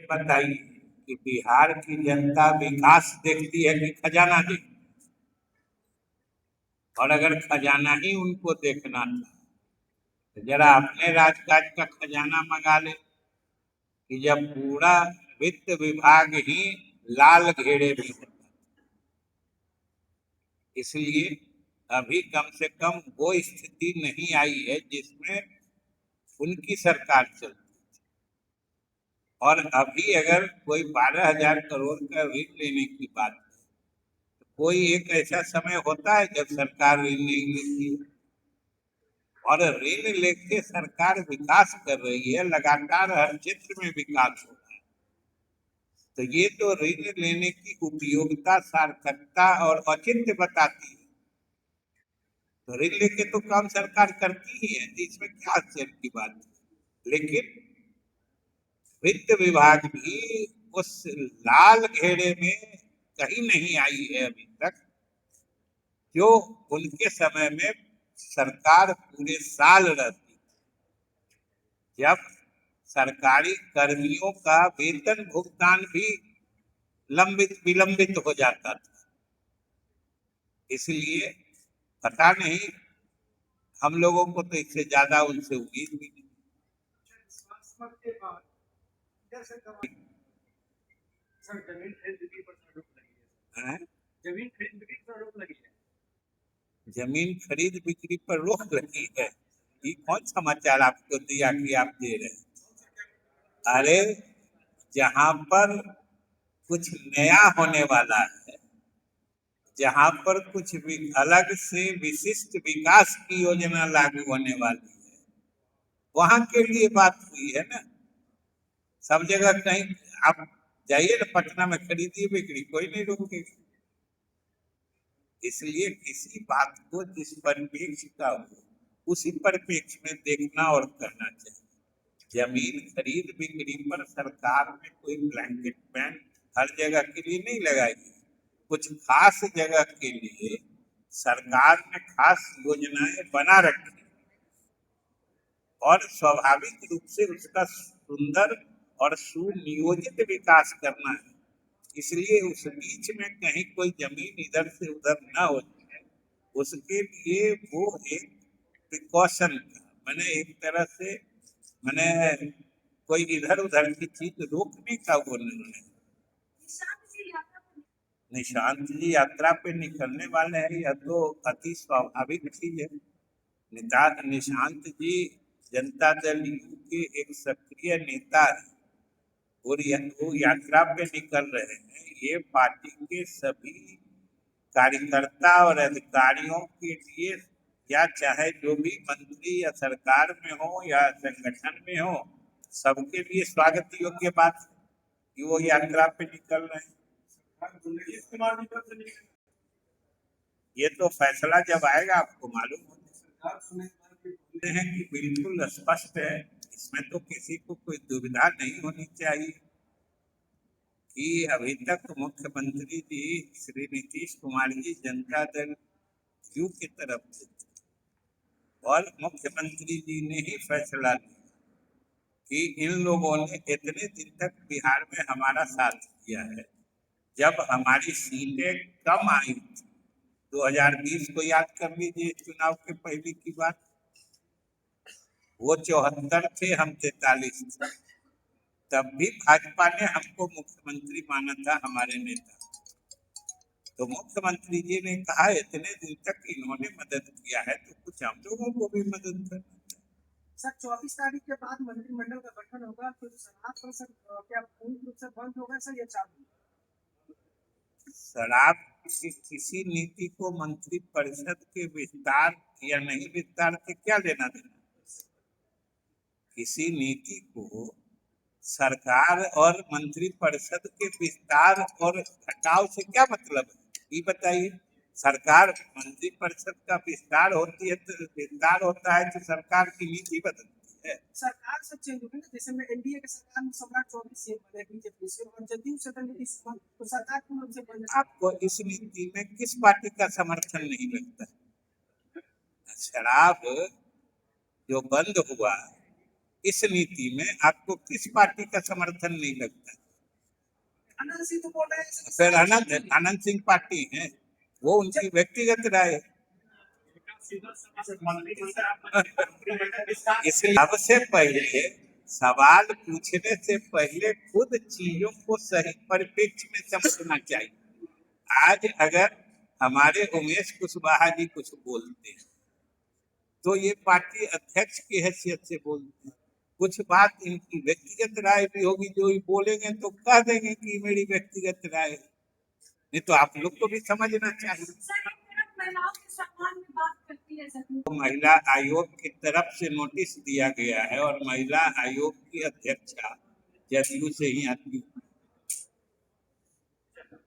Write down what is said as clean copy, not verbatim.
बताइए कि बिहार की जनता विकास देखती है कि खजाना देखती है? और अगर खजाना ही उनको देखना था तो जरा अपने राजकाज का खजाना मंगा ले कि जब पूरा वित्त विभाग ही लाल घेरे में होता। इसलिए अभी कम से कम वो स्थिति नहीं आई है जिसमें उनकी सरकार चलती। और अभी अगर कोई 12,000 करोड़ का ऋण लेने की बात है तो कोई एक ऐसा समय होता है जब सरकार ऋण नहीं लेती है। और ऋण लेके सरकार विकास कर रही है, लगातार हर क्षेत्र में विकास हो रहा है। तो ये तो ऋण लेने की उपयोगिता, सार्थकता और औचित्य बताती है। तो ऋण लेके तो काम सरकार करती ही है, तो इसमें क्या आश्चर्य की बात है। लेकिन वित्त विभाग भी उस लाल घेरे में कहीं नहीं आई है अभी तक, जो उनके समय में सरकार पूरे साल रहती, जब सरकारी कर्मियों का वेतन भुगतान भी विलंबित हो जाता था। इसलिए पता नहीं, हम लोगों को तो इससे ज्यादा उनसे उम्मीद भी नहीं। जमीन खरीद बिक्री पर रोक लगी है। हैं? जमीन खरीद बिक्री पर रोक लगी है। जमीन खरीद बिक्री पर रोक लगी है? ये कौन समाचार आपको दिया कि आप दे रहे हैं? अरे जहां पर कुछ नया होने वाला है, जहां पर कुछ भी अलग से विशिष्ट विकास की योजना लागू होने वाली है, वहां के लिए बात हुई है ना। सब जगह कहीं आप जाइए ना, पटना में खरीदिए बिक्री, कोई नहीं रोकेगा। इसलिए किसी बात को जिस परिप्रेक्ष्य का हो उसी परिप्रेक्ष्य में देखना और करना चाहिए। जमीन खरीद बिक्री पर सरकार ने कोई ब्लैंकेट बैन हर जगह के लिए नहीं लगाई। कुछ खास जगह के लिए सरकार ने खास योजनाएं बना रखी और स्वाभाविक रूप से उसका सुंदर और सुनियोजित विकास करना है। इसलिए उस बीच में कहीं कोई जमीन इधर से उधर ना हो जाए, उसके लिए वो एक प्रिकॉशन का, मैंने एक तरह से, मैंने कोई इधर उधर की चीज रोकने का वो निर्णय। निशांत जी यात्रा पे निकलने वाले हैं, यह तो अति स्वाभाविक चीज है। निशांत जी जनता दल यू के एक सक्रिय नेता है और वो यात्रा पे निकल रहे हैं। ये पार्टी के सभी कार्यकर्ता और अधिकारियों के लिए, या चाहे जो भी मंत्री या सरकार में हो या संगठन में हो, सबके लिए स्वागत योग्य बात है कि वो यात्रा पे निकल रहे हैं। ये तो फैसला जब आएगा आपको मालूम होते हैं कि बिल्कुल स्पष्ट है। इसमें तो किसी को कोई दुविधा नहीं होनी चाहिए कि अभी तक मुख्यमंत्री जी श्री नीतीश कुमार जी जनता दल यू की तरफ से, और मुख्यमंत्री जी ने ही फैसला लिया कि इन लोगों ने इतने दिन तक बिहार में हमारा साथ किया है। जब हमारी सीटें कम आई थी 2020 को याद कर लीजिए, चुनाव के पहले की बात, वो 74 थे, हम 43 थे। तब भी भाजपा ने हमको मुख्यमंत्री माना था, हमारे नेता। तो मुख्यमंत्री जी ने कहा इतने दिन तक इन्होंने मदद किया है तो कुछ हम लोगों को भी मदद करना। सर 24 तारीख के बाद मंत्रिमंडल का गठन होगा, तो शराब पर सर क्या पूर्ण रूप से बंद होगा सर या चालू? शराब की किसी नीति को मंत्री परिषद के विस्तार या नहीं विस्तार से क्या लेना देना? किसी नीति को सरकार और मंत्री परिषद के विस्तार और घटाव से क्या मतलब है, ये बताइए। सरकार मंत्री परिषद का विस्तार होती है तो विस्तार होता है तो सरकार की नीति बदलती है। सरकार से चेंज होगी ना, जैसे में एनडीए के सरकार में सम्राट चौधरी सीएम बने बीजेपी से, और जदयू से नीतीश कुमार, तो सरकार की ओर से बने। आपको इस नीति में किस पार्टी का समर्थन नहीं लगता? शराब जो बंद हुआ इस नीति में आपको किस पार्टी का समर्थन नहीं लगता? आनंद सिंह तो बोल रहे हैं फिर आनंद सिंह पार्टी है, वो उनकी व्यक्तिगत राय है। इसलिए सबसे पहले सवाल पूछने से पहले खुद चीजों को सही परिप्रेक्ष्य में समझना चाहिए। आज अगर हमारे उमेश कुशवाहा जी कुछ बोलते हैं तो ये पार्टी अध्यक्ष की हैसियत से बोलते हैं, कुछ बात इनकी व्यक्तिगत राय भी होगी, जो ये बोलेंगे तो कह देंगे कि मेरी व्यक्तिगत राय है, नहीं तो आप लोग को भी समझना चाहिए। महिलाओं के सम्मान में बात करती है सर। तो महिला आयोग की तरफ से नोटिस दिया गया है और महिला आयोग की अध्यक्षा जदयू से ही आती